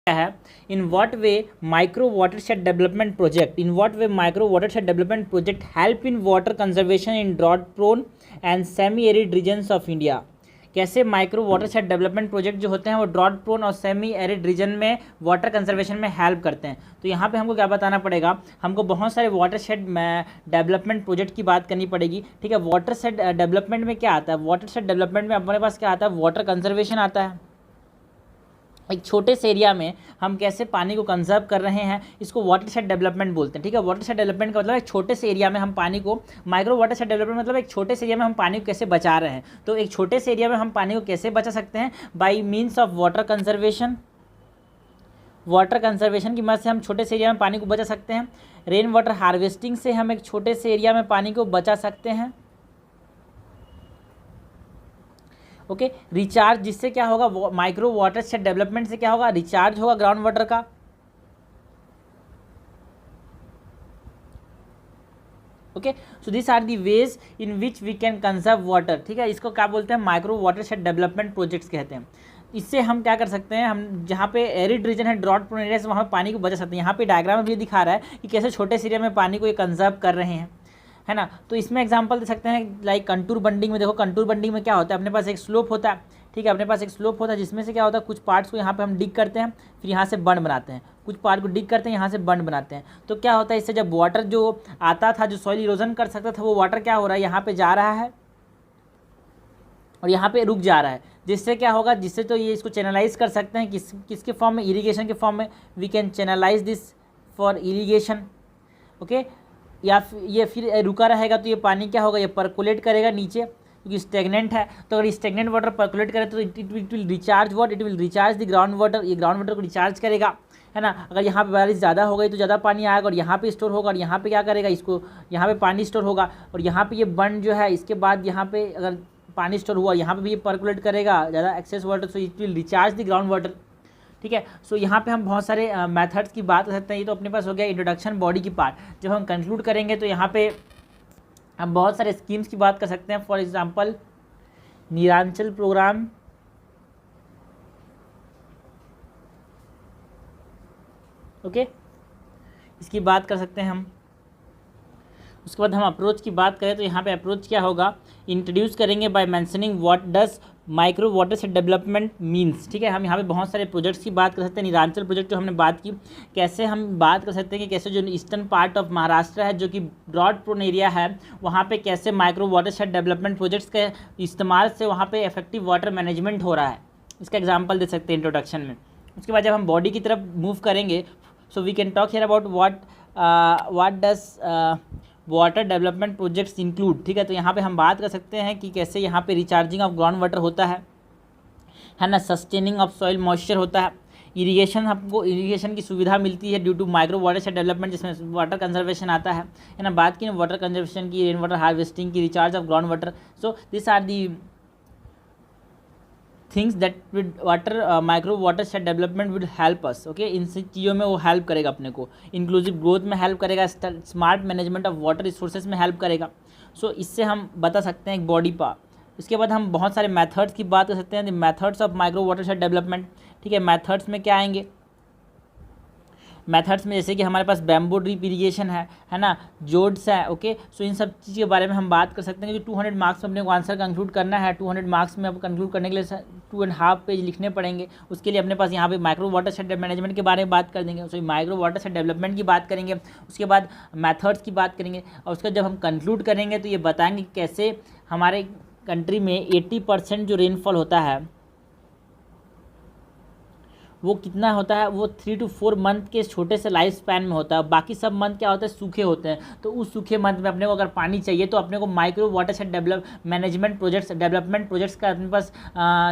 क्या है, in what way micro watershed development project help in water conservation in drought prone and semi arid regions of India. कैसे micro watershed development project जो होते हैं वो drought prone और semi arid region में water conservation में help करते हैं। तो यहाँ पे हमको क्या बताना पड़ेगा, हमको बहुत सारे वाटरशेड डेवलपमेंट प्रोजेक्ट की बात करनी पड़ेगी। ठीक है, वाटरशेड डेवलपमेंट में क्या आता है, वाटरशेड डेवलपमेंट में अपने पास क्या आता है, वाटर कंजर्वेशन आता है। एक छोटे से एरिया में हम कैसे पानी को कंजर्व कर रहे हैं, इसको वाटरशेड डेवलपमेंट बोलते हैं। ठीक है, वाटरशेड डेवलपमेंट का मतलब एक छोटे से एरिया में हम पानी को, माइक्रो वाटरशेड डेवलपमेंट मतलब एक छोटे से एरिया में हम पानी को कैसे बचा रहे हैं। तो एक छोटे से एरिया में हम पानी को कैसे बचा सकते हैं, by means of water conservation. Water conservation की मदद से हम छोटे से एरिया में पानी को बचा सकते हैं। रेन वाटर हार्वेस्टिंग से हम एक छोटे से एरिया में पानी को बचा सकते हैं। ओके, रिचार्ज, जिससे क्या होगा, माइक्रो वाटरशेड डेवलपमेंट से क्या होगा, रिचार्ज होगा ग्राउंड वाटर का। Okay, so this are the ways in which we can conserve water. ठीक है, इसको क्या बोलते हैं, माइक्रो वाटरशेड डेवलपमेंट प्रोजेक्ट्स कहते हैं। इससे हम क्या कर सकते हैं, हम जहाँ पे एरिड रीजन है, ड्रॉट प्रोन एरिया से, वहाँ पे पानी को बचा सकते हैं। यहाँ पे डायग्राम में भी दिखा रहा है कि कैसे छोटे से एरिया में पानी को ये कंजर्व कर रहे हैं, है ना। तो इसमें एग्जांपल दे सकते हैं, लाइक कंटूर बंडिंग में। देखो कंटूर बंडिंग में क्या होता है, अपने पास एक स्लोप होता है। ठीक है, अपने पास एक स्लोप होता है जिसमें से क्या होता है, कुछ पार्ट्स को यहाँ पे हम डिग करते हैं, फिर यहाँ से बंड बनाते हैं, कुछ पार्ट को डिग करते हैं, यहाँ से बंड बनाते हैं। तो क्या होता है, इससे जब वाटर जो आता था, जो सॉइल इरोजन कर सकता था, वो वाटर क्या हो रहा है, यहाँ पे जा रहा है और यहाँ पे रुक जा रहा है। जिससे क्या होगा, जिससे तो ये इसको चैनलाइज कर सकते हैं, किसके फॉर्म में, इरीगेशन के फॉर्म में। We can channelise this for irrigation. Okay, या ये फिर रुका रहेगा तो ये पानी क्या होगा, ये पर्कुलेट करेगा नीचे, क्योंकि स्टेगनेंट है। तो अगर स्टेगनेंट वाटर पर्कुलेट करे तो it will recharge what, it will recharge the ground water. ये ग्राउंड वाटर को रिचार्ज करेगा, है ना। अगर यहाँ पे बारिश ज़्यादा हो गई तो ज़्यादा पानी आएगा और यहाँ पे स्टोर होगा, और यहाँ पे क्या करेगा, इसको यहाँ पे पानी स्टोर होगा, और यहाँ पे ये बंड जो है, इसके बाद यहाँ पे अगर पानी स्टोर हुआ, यहाँ पे भी ये पर्कुलेट करेगा ज़्यादा excess water, so it will recharge the ground water. ठीक है, सो यहाँ पे हम बहुत सारे मेथड्स की बात कर सकते हैं। ये तो अपने पास हो गया इंट्रोडक्शन बॉडी की पार्ट। जब हम कंक्लूड करेंगे तो यहाँ पे हम बहुत सारे स्कीम्स की बात कर सकते हैं। For example Neelanchal program, okay, इसकी बात कर सकते हैं हम। उसके बाद हम अप्रोच की बात करें तो यहाँ पे अप्रोच क्या होगा, इंट्रोड्यूस करेंगे by mentioning what does micro watershed development means. ठीक है, हम यहाँ पे बहुत सारे प्रोजेक्ट्स की बात कर सकते हैं। नीलांचल प्रोजेक्ट जो हमने बात की, कैसे हम बात कर सकते हैं कि कैसे जो ईस्टर्न पार्ट ऑफ महाराष्ट्र है, जो कि ड्रॉट प्रोन एरिया है, वहाँ पे कैसे माइक्रो वाटरशेड डेवलपमेंट प्रोजेक्ट्स के इस्तेमाल से वहाँ पे इफेक्टिव वाटर मैनेजमेंट हो रहा है। इसका एग्जाम्पल दे सकते हैं इंट्रोडक्शन में। उसके बाद जब हम बॉडी की तरफ मूव करेंगे, so we can talk here about what does water development projects include. ठीक है, तो यहाँ पे हम बात कर सकते हैं कि कैसे यहाँ पे रिचार्जिंग ऑफ ग्राउंड वाटर होता है ना, सस्टेनिंग ऑफ सॉइल मॉइस्चर होता है, इरीगेशन, हमको इरीगेशन की सुविधा मिलती है due to micro watershed development, जिसमें वाटर कंजर्वेशन आता है ना। बात की वाटर कंजर्वेशन की, रेन वाटर हार्वेस्टिंग की, recharge of ground water. So this are the things that with water micro watershed development will help us. Okay, इन सब चीज़ों में वो हेल्प करेगा अपने को। इंक्लूसिव ग्रोथ में हेल्प करेगा, smart management of water resources में हेल्प करेगा। सो इससे हम बता सकते हैं एक बॉडी पार्ट। इसके बाद हम बहुत सारे मेथड्स की बात कर सकते हैं, the methods of micro watershed development. ठीक है, मेथड्स में क्या आएंगे, मेथड्स में जैसे कि हमारे पास बैम्बू ड्रिप इरीगेशन है ना, जोड्स है। ओके, सो इन सब चीज़ के बारे में हम बात कर सकते हैं कि 200 मार्क्स में अपने को आंसर कंक्लूड करना है। 200 मार्क्स में अब कंक्लूड करने के लिए 2.5 पेज लिखने पड़ेंगे। उसके लिए अपने पास यहाँ पे माइक्रो वाटरशेड मैनेजमेंट के बारे में बात कर देंगे। सो माइक्रो वाटरशेड डेवलपमेंट की बात करेंगे, उसके बाद मैथड्स की बात करेंगे, और उसका जब हम कंक्लूड करेंगे तो ये बताएंगे कैसे हमारे कंट्री में 80% जो रेनफॉल होता है वो कितना होता है, वो 3 to 4 मंथ के छोटे से लाइफ स्पैन में होता है। बाकी सब मंथ क्या होता है, सूखे होते हैं। तो उस सूखे मंथ में अपने को अगर पानी चाहिए तो अपने को माइक्रो वाटरशेड डेवलपमेंट प्रोजेक्ट्स का अपने पास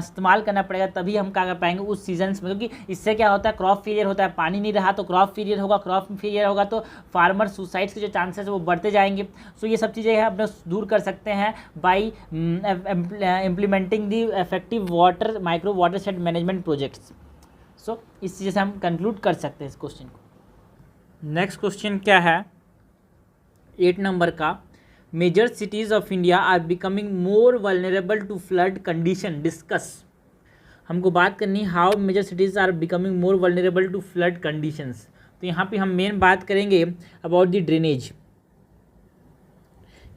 इस्तेमाल करना पड़ेगा, तभी हम क्या कर पाएंगे उस सीजन्स में। क्योंकि इससे क्या होता है, क्रॉप फेलियर होता है, पानी नहीं रहा तो क्रॉप फेलियर होगा, क्रॉप फेलियर होगा तो फार्मर सुसाइड्स के जो चांसेस है वो बढ़ते जाएंगे। सो ये सब चीज़ें अपने दूर कर सकते हैं by implementing the effective water micro watershed management projects. So इस चीज़ से हम कंक्लूड कर सकते हैं इस क्वेश्चन को। नेक्स्ट क्वेश्चन क्या है, 8 नंबर का, major cities of India are becoming more vulnerable to flood condition, discuss. हमको बात करनी है how major cities are becoming more vulnerable to flood conditions. तो यहाँ पे हम मेन बात करेंगे अबाउट द ड्रेनेज,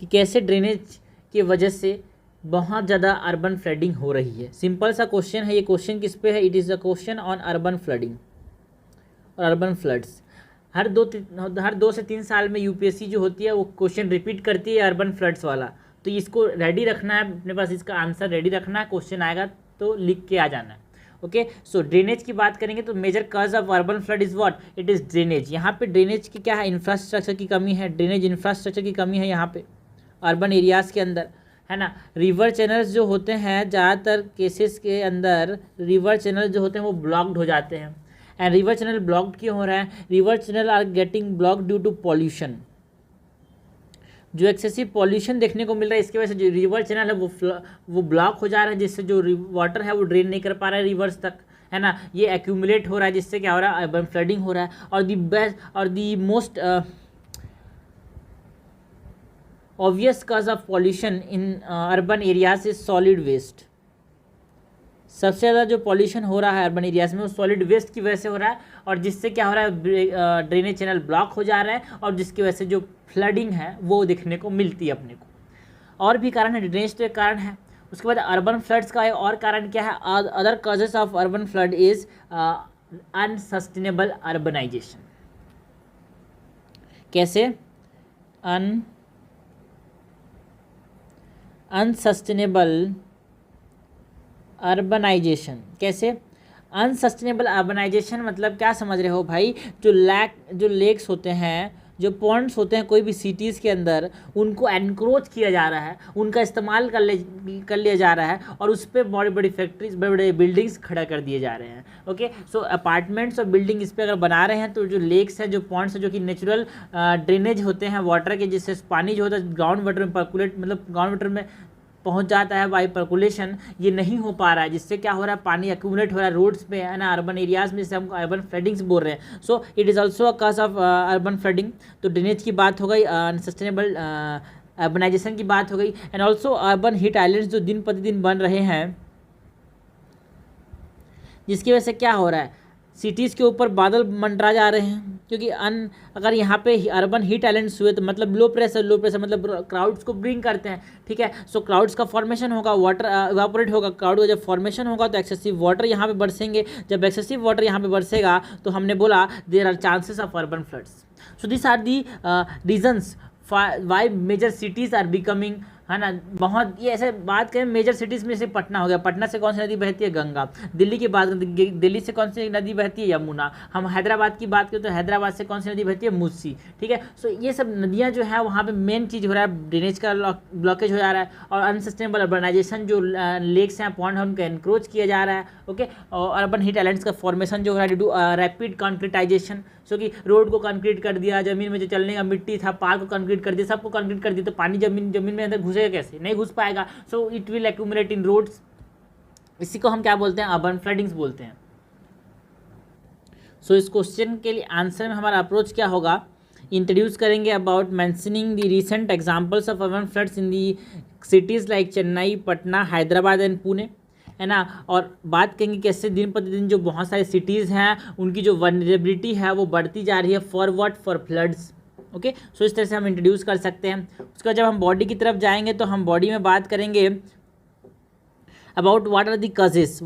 कि कैसे ड्रेनेज की वजह से बहुत ज़्यादा अर्बन फ्लडिंग हो रही है। सिंपल सा क्वेश्चन है, ये क्वेश्चन किस पे है? It is a question on urban flooding और अर्बन फ्लड्स। हर 2 से 3 साल में यूपीएससी जो होती है वो क्वेश्चन रिपीट करती है अर्बन फ्लड्स वाला, तो इसको रेडी रखना है अपने पास, इसका आंसर रेडी रखना है, क्वेश्चन आएगा तो लिख के आ जाना है। ओके, सो ड्रेनेज की बात करेंगे तो major cause of urban flood is what? It is drainage. यहाँ पे ड्रेनेज की क्या है? इंफ्रास्ट्रक्चर की कमी है, ड्रेनेज इंफ्रास्ट्रक्चर की कमी है यहाँ पे अर्बन एरियाज़ के अंदर, है ना। रिवर चैनल्स जो होते हैं ज़्यादातर केसेस के अंदर रिवर चैनल जो होते हैं वो ब्लॉक्ड हो जाते हैं। एंड रिवर चैनल ब्लॉक्ड क्यों हो रहा है? River channel are getting blocked due to pollution. जो एक्सेसिव पॉल्यूशन देखने को मिल रहा है इसकी वजह से जो रिवर चैनल है वो ब्लॉक हो जा रहा है, जिससे जो वाटर है वो ड्रेन नहीं कर पा रहा है रिवर्स तक, है ना। ये एक्यूमुलेट हो रहा है, जिससे क्या हो रहा है? अर्बन फ्लडिंग हो रहा है। और दी बेस्ट और the most obvious cause of pollution in urban areas is solid waste. सबसे ज़्यादा जो पॉल्यूशन हो रहा है अर्बन एरियाज में वो सॉलिड वेस्ट की वजह से हो रहा है, और जिससे क्या हो रहा है? ड्रेनेज चैनल ब्लॉक हो जा रहा है, और जिसकी वजह से जो फ्लडिंग है वो देखने को मिलती है अपने को। और भी कारण है, ड्रेनेज तो एक कारण है। उसके बाद अर्बन फ्लड्स का एक और कारण क्या है? Other causes of urban flood is unsustainable urbanisation. कैसे? Unsustainable urbanisation. कैसे अनसस्टेनेबल अर्बनाइजेशन? मतलब क्या समझ रहे हो भाई? जो लेक्स होते हैं, जो पॉन्ड्स होते हैं कोई भी सिटीज़ के अंदर, उनको एनक्रोच किया जा रहा है, उनका इस्तेमाल कर लिया जा रहा है, और उस पर बड़ी बड़ी फैक्ट्रीज, बड़े बड़े बिल्डिंग्स खड़ा कर दिए जा रहे हैं। ओके, सो अपार्टमेंट्स और बिल्डिंग इस पर अगर बना रहे हैं तो जो लेक्स हैं, जो पॉन्ड्स हैं, जो कि नेचुरल ड्रेनेज होते हैं वाटर के, जिससे पानी जो होता है ग्राउंड वाटर में पर्कुलेट, मतलब ग्राउंड वाटर में पहुंच जाता है बाई पर्कुलेशन, ये नहीं हो पा रहा है, जिससे क्या हो रहा है? पानी एक्यूमुलेट हो रहा है रोड्स पे, है ना, अर्बन एरियाज में, जिससे हम अर्बन फ्लडिंग्स बोल रहे हैं। So it is also a cause of urban flooding. तो ड्रेनेज की बात हो गई, अनसस्टेनेबल अर्बनाइजेशन की बात हो गई, and also urban heat islands जो दिन प्रतिदिन बन रहे हैं, जिसकी वजह से क्या हो रहा है? सिटीज़ के ऊपर बादल मंडरा जा रहे हैं, क्योंकि अगर यहाँ पे अर्बन हीट आइलैंड्स हुए तो मतलब लो प्रेशर मतलब क्राउड्स को ब्रिंग करते हैं, ठीक है। सो क्राउड्स का फॉर्मेशन होगा, वाटर इवापोरेट होगा, क्राउड का जब फॉर्मेशन होगा तो एक्सेसिव वाटर यहाँ पे बरसेंगे। जब एक्सेसिव वाटर यहाँ पे बरसेगा तो हमने बोला there are chances of urban floods. So this are the reasons why major cities are becoming, है ना। बहुत ये ऐसे बात करें मेजर सिटीज़ में से पटना हो गया, पटना से कौन सी नदी बहती है? गंगा। दिल्ली की बात करें, दिल्ली से कौन सी नदी बहती है? यमुना। हम हैदराबाद की बात करें तो हैदराबाद से कौन सी नदी बहती है? मूसी, ठीक है। सो ये सब नदियाँ जो है वहाँ पे मेन चीज़ हो रहा है, ड्रेनेज का ब्लॉकेज हो जा रहा है, और अनसस्टेनेबल अर्बनाइजेशन, जो लेक्स हैं, पॉन्ड हैं, उनको एनक्रोच किया जा रहा है। ओके, और अर्बन हीट आइलैंड्स का फॉर्मेशन जो हो रहा है ड्यू टू रैपिड कॉन्क्रीटाइजेशन, सो कि रोड को कंक्रीट कर दिया, ज़मीन में जो चलने का मिट्टी था पार्क को कंक्रीट कर दिया, सबको कंक्रीट कर दिया, तो पानी जमीन में अंदर घुसेगा कैसे? नहीं घुस पाएगा। So it will accumulate in roads. इसी को हम क्या बोलते हैं? अर्बन फ्लडिंग्स बोलते हैं। सो इस क्वेश्चन के लिए आंसर में हमारा अप्रोच क्या होगा? इंट्रोड्यूस करेंगे about mentioning the recent examples of urban floods in the cities like Chennai, Patna, Hyderabad and Pune, है ना। और बात करेंगे कैसे दिन प्रतिदिन जो बहुत सारे सिटीज़ हैं उनकी जो वनरेबिलिटी है वो बढ़ती जा रही है, for what? For floods. Okay, so इस तरह से हम इंट्रोड्यूस कर सकते हैं। उसके बाद जब हम बॉडी की तरफ जाएंगे तो हम बॉडी में बात करेंगे about what are the causes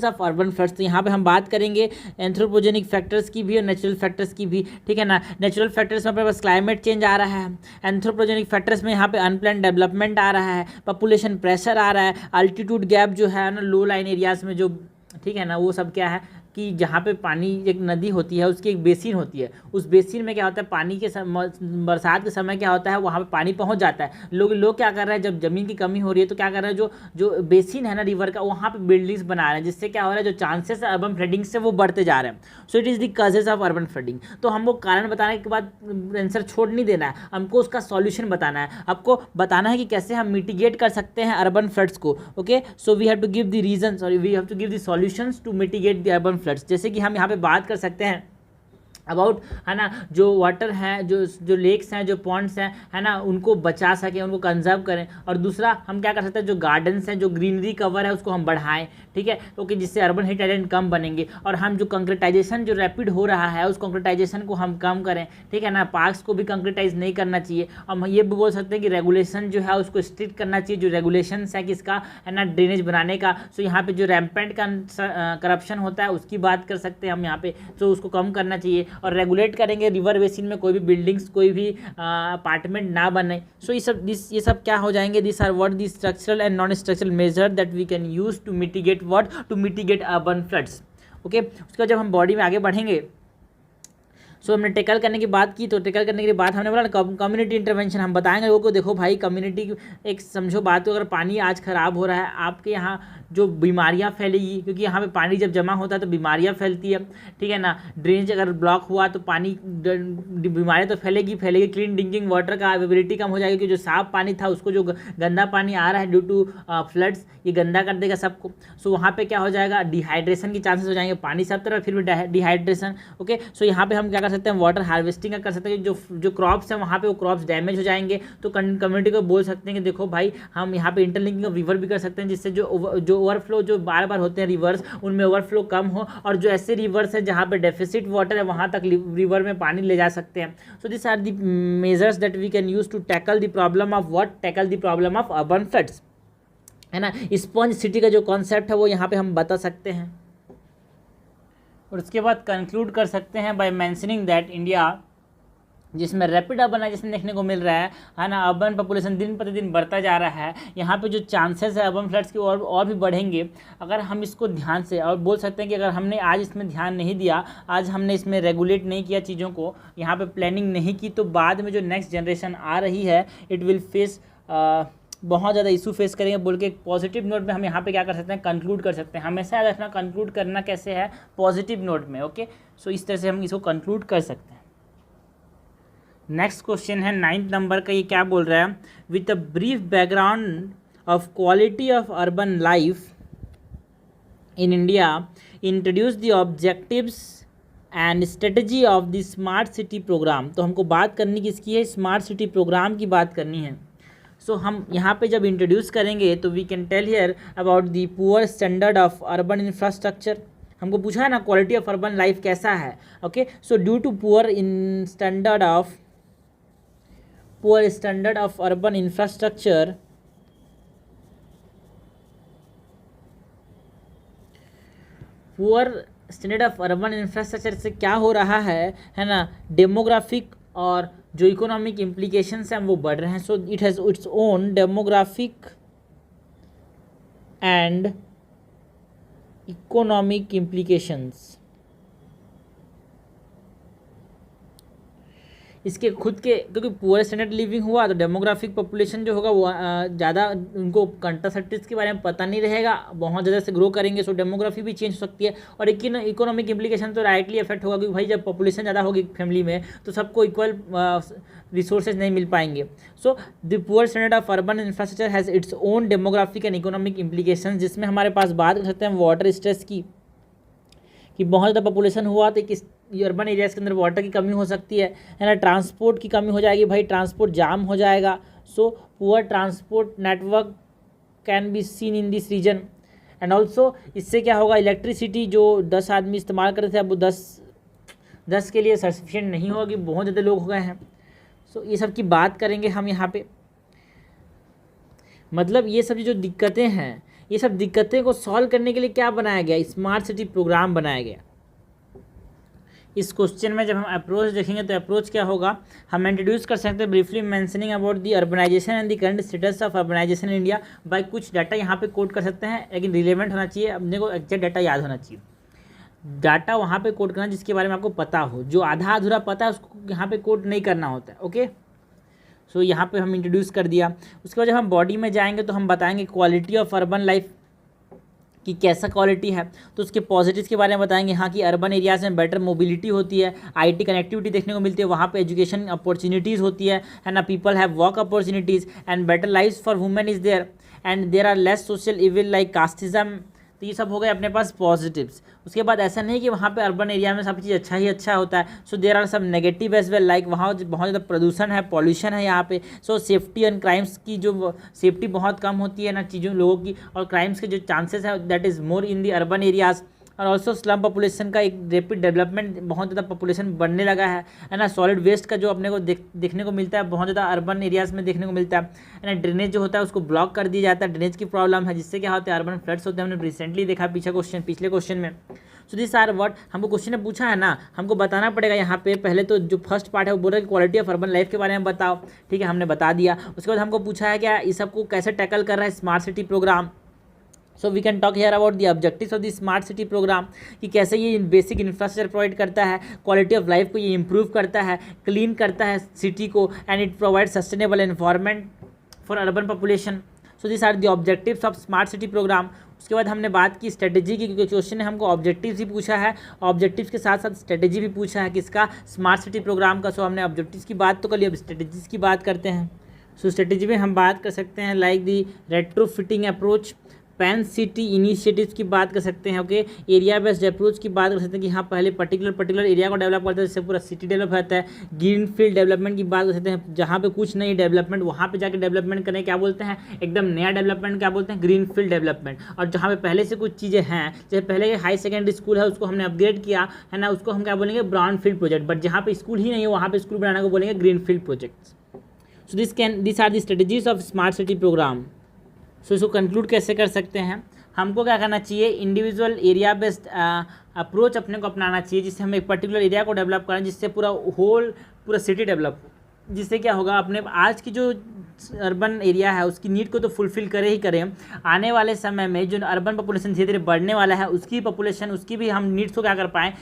of urban floods. तो यहाँ पे हम बात करेंगे एंथ्रोपोजेनिक फैक्टर्स की भी और नेचुरल फैक्टर्स की भी, ठीक है ना। नेचुरल फैक्टर्स में अपने पास क्लाइमेट चेंज आ रहा है, एंथ्रोपोजेनिक फैक्टर्स में यहाँ पे अनप्लान डेवलपमेंट आ रहा है, पॉपुलेशन प्रेशर आ रहा है, अल्टीट्यूड गैप जो है ना लो लाइन एरियाज़ में जो, ठीक है ना, वो सब क्या है कि जहाँ पे पानी, एक नदी होती है उसकी एक बेसिन होती है, उस बेसिन में क्या होता है? पानी के बरसात के समय क्या होता है? वहाँ पे पानी पहुँच जाता है। लोग क्या कर रहे हैं? जब ज़मीन की कमी हो रही है तो क्या कर रहे हैं? जो बेसिन है ना रिवर का, वहाँ पे बिल्डिंग्स बना रहे हैं, जिससे क्या हो रहा है? जो चांसेस है अर्बन फ्लडिंग से वो बढ़ते जा रहे हैं। So it is the causes of urban flooding. तो हमको कारण बताने के बाद आंसर छोड़ नहीं देना है, हमको उसका सॉल्यूशन बताना है, आपको बताना है कि कैसे हम मिटिगेट कर सकते हैं अर्बन फ्लड्स को। Okay, so we have to give the reasons और we have to give the solutions to mitigate the urban floods. जैसे कि हम यहाँ पे बात कर सकते हैं अबाउट, है ना, जो वाटर है, जो लेक्स हैं, जो पॉन्ड्स हैं, है ना, उनको बचा सकें, उनको कंजर्व करें। और दूसरा हम क्या कर सकते हैं, जो गार्डन्स हैं, जो ग्रीनरी कवर है उसको हम बढ़ाएं, ठीक है, क्योंकि जिससे अर्बन हीट आइलैंड कम बनेंगे। और हम जो कंक्रीटाइजेशन जो रैपिड हो रहा है उस कंक्रीटाइजेशन को हम कम करें, ठीक है ना, पार्क्स को भी कंक्रीटाइज नहीं करना चाहिए। हम ये भी बोल सकते हैं कि रेगुलेशन जो है उसको स्ट्रिक्ट करना चाहिए, जो रेगुलेशंस है किसका, है ना, ड्रेनेज बनाने का। सो यहाँ पे जो रैम्पेंट का करप्शन होता है उसकी बात कर सकते हैं हम यहाँ पे, तो उसको कम करना चाहिए। और रेगुलेट करेंगे रिवर बेसिन में कोई भी बिल्डिंग्स, कोई भी अपार्टमेंट ना बने। सो ये सब क्या हो जाएंगे, this are what the structural and non structural measure that we can use to mitigate what, to mitigate urban floods. Okay, उसके बाद जब हम बॉडी में आगे बढ़ेंगे, सो हमने टेकल करने की बात की, तो टेकल करने के बाद हमने बोला कम्युनिटी इंटरवेंशन। हम बताएंगे लोगों को, देखो भाई कम्युनिटी, एक समझो बात को, अगर पानी आज ख़राब हो रहा है आपके यहाँ, जो बीमारियाँ फैलेगी, क्योंकि यहाँ पे पानी जब जमा होता है तो बीमारियाँ फैलती है, ठीक है ना। ड्रेनेज अगर ब्लॉक हुआ तो पानी, बीमारियाँ तो फैलेगी। क्लीन ड्रिंकिंग वाटर का अवेलेबिलिटी कम हो जाएगी, क्योंकि जो साफ पानी था उसको जो गंदा पानी आ रहा है ड्यू टू फ्लड्स, ये गंदा कर देगा सबको। सो वहाँ पे क्या हो जाएगा, डिहाइड्रेशन की चांसेस हो जाएंगे, पानी सब तरफ फिर भी डिहाइड्रेशन। ओके, सो यहाँ पे हम क्या कर सकते हैं, वाटर हार्वेस्टिंग का कर सकते हैं। जो क्रॉप्स हैं वहाँ पे वो क्रॉप्स डैमेज हो जाएंगे, तो कम्युनिटी को बोल सकते हैं कि देखो भाई हम यहाँ पे इंटरलिंकिंग ऑफ रिवर भी कर सकते हैं, जिससे जो ओवरफ्लो जो बार बार होते हैं रिवर्स, उनमें ओवरफ्लो कम हो। और जो ऐसे रिवर्स है जहाँ पे डेफिसिट वाटर है वहाँ तक रिवर में पानी ले जा सकते हैं। So this are the measures that we can use to tackle the problem of what, tackle the problem of urban floods, है ना। स्पॉन्ज सिटी का जो कॉन्सेप्ट है वो यहाँ पे हम बता सकते हैं। और उसके बाद कंक्लूड कर सकते हैं बाय मेंशनिंग दैट इंडिया, जिसमें रैपिड अर्बनाइजेशन देखने को मिल रहा है ना, अर्बन पॉपुलेशन दिन प्रतिदिन बढ़ता जा रहा है। यहाँ पे जो चांसेस है अर्बन फ्लड्स के और भी बढ़ेंगे अगर हम इसको ध्यान से, और बोल सकते हैं कि अगर हमने आज इसमें ध्यान नहीं दिया, आज हमने इसमें रेगुलेट नहीं किया चीज़ों को, यहाँ पे प्लानिंग नहीं की, तो बाद में जो नेक्स्ट जनरेशन आ रही है इट विल फेस बहुत ज़्यादा इशू फेस करेंगे। बोल के एक पॉजिटिव नोट में हम यहाँ पे क्या कर सकते हैं, कंक्लूड कर सकते हैं। हमेशा याद रखना कंक्लूड करना कैसे है, पॉजिटिव नोट में। ओके, सो इस तरह से हम इसको कंक्लूड कर सकते हैं। नेक्स्ट क्वेश्चन है 9th नंबर का, ये क्या बोल रहा है, with a brief background of quality of urban life in India, introduce the objectives and strategy of the smart city program. तो हमको बात करनी किसकी है, स्मार्ट सिटी प्रोग्राम की बात करनी है। सो हम यहाँ पे जब इंट्रोड्यूस करेंगे तो we can tell here about the poor standard of urban infrastructure. हमको पूछा है ना क्वालिटी ऑफ अर्बन लाइफ कैसा है। Okay, so due to poor standard of urban infrastructure, poor standard of urban infrastructure से क्या हो रहा है ना, डेमोग्राफिक और जो इकोनॉमिक इम्प्लीकेशंस हैं वो बढ़ रहे हैं। So it has its own demographic and economic implications. इसके खुद के, क्योंकि पुअर स्टैंडर्ड लिविंग हुआ तो डेमोग्राफिक पॉपुलेशन जो होगा वो ज़्यादा, उनको कंट्रासेप्टिव्स के बारे में पता नहीं रहेगा, बहुत ज़्यादा से ग्रो करेंगे, सो डेमोग्राफी भी चेंज हो सकती है। और इकोनॉमिक इम्प्लीकेशन तो राइटली इफेक्ट होगा, क्योंकि भाई जब पॉपुलेशन ज़्यादा होगी फैमिली में तो सबको इक्वल रिसोर्सेज नहीं मिल पाएंगे। So the poor standard of urban infrastructure has its own demographic and economic implication, जिसमें हमारे पास बात कर सकते हैं वाटर स्ट्रेस की, कि बहुत ज़्यादा पॉपुलेशन हुआ तो किस अर्बन एरियाज़ के अंदर वाटर की कमी हो सकती है ना। ट्रांसपोर्ट की कमी हो जाएगी, भाई ट्रांसपोर्ट जाम हो जाएगा। So poor transport network can be seen in this region. And also इससे क्या होगा, इलेक्ट्रिसिटी जो 10 आदमी इस्तेमाल करते थे अब वो 10 के लिए सफिशिएंट नहीं होगी, बहुत ज़्यादा लोग हो गए हैं। सो ये सब की बात करेंगे हम यहाँ पे। मतलब ये सब जो दिक्कतें हैं, ये सब दिक्कतें को सॉल्व करने के लिए क्या बनाया गया, स्मार्ट सिटी प्रोग्राम बनाया गया। इस क्वेश्चन में जब हम अप्रोच देखेंगे तो अप्रोच क्या होगा, हम इंट्रोड्यूस कर सकते हैं briefly mentioning about the urbanization and the current status of urbanization in India by कुछ डाटा यहाँ पे कोट कर सकते हैं, लेकिन रिलेवेंट होना चाहिए, अपने को एग्जैक्ट डाटा याद होना चाहिए। डाटा वहाँ पे कोट करना जिसके बारे में आपको पता हो, जो आधा अधूरा पता है उसको यहाँ पे कोट नहीं करना होता है। ओके, सो यहाँ पे हम इंट्रोड्यूस कर दिया। उसके बाद जब हम बॉडी में जाएंगे तो हम बताएंगे क्वालिटी ऑफ अर्बन लाइफ कि कैसा क्वालिटी है, तो उसके पॉजिटिव्स के बारे में बताएंगे। हाँ कि अर्बन एरियाज़ में बेटर मोबिलिटी होती है, आईटी कनेक्टिविटी देखने को मिलती है, वहाँ पे एजुकेशन अपॉर्चुनिटीज़ होती है ना, people have work opportunities and better life for women is there and there are less social evil like casteism, तो ये सब हो गए अपने पास पॉजिटिव्स। उसके बाद ऐसा नहीं कि वहाँ पे अर्बन एरिया में सब चीज़ अच्छा ही अच्छा होता है। सो देयर आर सब नेगेटिव एज वेल, लाइक वहाँ बहुत ज़्यादा प्रदूषण है, पॉल्यूशन है यहाँ पे। सो सेफ्टी एंड क्राइम्स की जो सेफ्टी बहुत कम होती है ना चीज़ों लोगों की, और क्राइम्स के जो चांसेस है that is more in the urban areas. और ऑल्सो स्लम पॉपुलेशन का एक रैपिड डेवलपमेंट, बहुत ज़्यादा पॉपुलेशन बढ़ने लगा है ना। सॉलिड वेस्ट का जो अपने को देखने को मिलता है बहुत ज़्यादा अर्बन एरियाज़ में देखने को मिलता है ना। ड्रेनेज जो होता है उसको ब्लॉक कर दिया जाता है, ड्रेनेज की प्रॉब्लम है, जिससे क्या होता है अर्बन फ्लड्स होते हैं। हमने रिसेंटली देखा पिछले क्वेश्चन में। सो दिस आर व्हाट हमको क्वेश्चन ने पूछा है ना, हमको बताना पड़ेगा यहाँ पे। पहले तो जो फर्स्ट पार्ट है वो बोल रहा है क्वालिटी ऑफ अर्बन लाइफ के बारे में बताओ, ठीक है, हमने बता दिया। उसके बाद हमको पूछा है क्या इस सबको कैसे टैकल कर रहा है smart city programme. So we can talk here about the objectives of the smart city program, कि कैसे ये बेसिक इंफ्रास्ट्रक्चर प्रोवाइड करता है, क्वालिटी ऑफ लाइफ को ये इंप्रूव करता है, क्लीन करता है सिटी को, and it provide sustainable environment for urban population. So this are the objectives of smart city program. उसके बाद हमने बात की स्ट्रेटेजी की, क्योंकि क्वेश्चन ने हमको ऑब्जेक्टिव्स ही पूछा है, ऑब्जेक्टिव्स के साथ साथ स्ट्रेटेजी भी पूछा है किसका, स्मार्ट सिटी प्रोग्राम का। सो हमने ऑब्जेक्टिव्स की बात तो कर ली, अब स्ट्रेटेजीज की बात करते हैं। सो स्ट्रेटेजी में हम बात कर सकते हैं like the retrofitting approach, pan city initiatives की बात कर सकते हैं, ओके, एरिया बेस्ड अप्रोच की बात कर सकते हैं कि हाँ पहले पर्टिकुलर एरिया को डेवलप करते हैं जिससे पूरा सिटी डेवलप होता है। ग्रीन फील्ड डेवलपमेंट की बात कर सकते हैं, जहाँ पे कुछ नहीं डेवलपमेंट वहाँ पे जाके डेवलपमेंट करें, क्या बोलते हैं, एकदम नया डेवलपमेंट क्या बोलते हैं, ग्रीन फील्ड डेवलपमेंट। और जहाँ पे पहले से कुछ चीज़ें हैं, जैसे पहले हाई सेकेंडरी स्कूल है उसको हमने अपग्रेड किया है ना, उसको हम क्या बोलेंगे, ब्राउन फील्ड प्रोजेक्ट। बट जहाँ पे स्कूल ही नहीं है वहाँ पे स्कूल बनाने को बोलेंगे green field projects. So this are the strategies of smart city programme. सो इसको कंक्लूड कैसे कर सकते हैं, हमको क्या करना चाहिए, इंडिविजुअल एरिया बेस्ड अप्रोच अपने को अपनाना चाहिए, जिससे हम एक पर्टिकुलर एरिया को डेवलप करें, जिससे पूरा सिटी डेवलप हो। जिससे क्या होगा, अपने आज की जो अर्बन एरिया है उसकी नीड को तो फुलफिल करे ही करें, आने वाले समय में जो अर्बन पॉपुलेशन धीरे धीरे बढ़ने वाला है उसकी पॉपुलेशन, उसकी भी हम नीड्स को क्या कर पाएँ,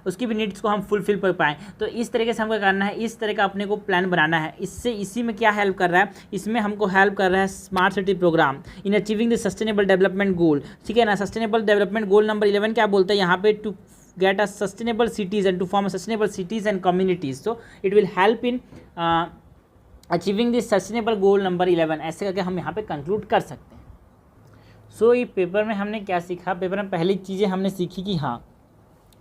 उसकी भी नीड्स को हम फुलफिल कर पाएँ। तो इस तरीके से हमको करना है, इस तरह का अपने को प्लान बनाना है। इसी में क्या हेल्प कर रहा है, इसमें हमको हेल्प कर रहा है smart city program in achieving the sustainable development goal, ठीक है ना। सस्टेनेबल डेवलपमेंट गोल नंबर 11 क्या बोलता है यहाँ पे, to get a sustainable cities and to form a sustainable cities and communities. So it will help in achieving this sustainable goal number 11। ऐसे करके हम यहाँ पे कंक्लूड कर सकते हैं। सो ये पेपर में हमने क्या सीखा, पेपर में पहली चीज़ें हमने सीखी कि हाँ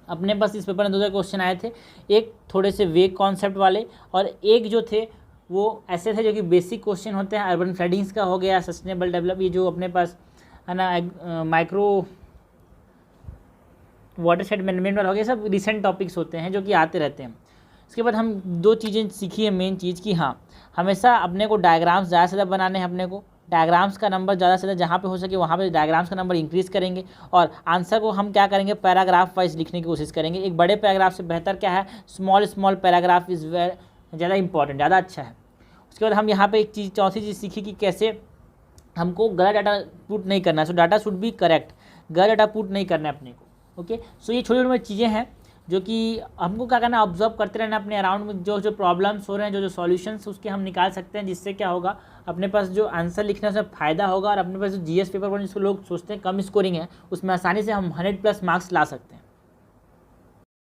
अपने पास इस पेपर में 2 क्वेश्चन आए थे, एक थोड़े से वेग कॉन्सेप्ट वाले और एक जो थे वो ऐसे थे जो कि बेसिक क्वेश्चन होते हैं। अर्बन फ्लडिंग्स का हो गया, सस्टेनेबल डेवलप, ये जो अपने पास है ना माइक्रो वाटरशेड मैनेजमेंट वाला हो गया, सब रिसेंट टॉपिक्स होते हैं जो कि आते रहते हैं। इसके बाद हम 2 चीज़ें सीखी है मेन चीज़ की, हाँ हमेशा अपने को डायग्राम्स ज़्यादा से ज़्यादा बनाने हैं, अपने को डायग्राम्स का नंबर ज़्यादा से ज़्यादा जहाँ पे हो सके वहाँ पे डायग्राम्स का नंबर इंक्रीज़ करेंगे, और आंसर को हम क्या करेंगे, पैराग्राफ वाइज लिखने की कोशिश करेंगे। एक बड़े पैराग्राफ से बेहतर क्या है, स्मॉल पैराग्राफ इज़ ज़्यादा इंपॉर्टेंट, ज़्यादा अच्छा है। उसके बाद हम यहाँ पर एक चीज़, चौथी चीज़ सीखी कि कैसे हमको गलत डाटा पुट नहीं करना है। सो डाटा शुड बी करेक्ट, गलत डाटा पुट नहीं करना है अपने को, ओके। सो ये छोटी छोटी चीज़ें हैं जो कि हमको क्या करना है, ऑब्जर्व करते रहना अपने अराउंड में जो प्रॉब्लम्स हो रहे हैं, जो सॉल्यूशंस उसके हम निकाल सकते हैं, जिससे क्या होगा अपने पास जो आंसर लिखने से फ़ायदा होगा, और अपने पास जो जीएस पेपर पर जिसको लोग सोचते हैं कम स्कोरिंग है उसमें आसानी से हम 100+ मार्क्स ला सकते हैं।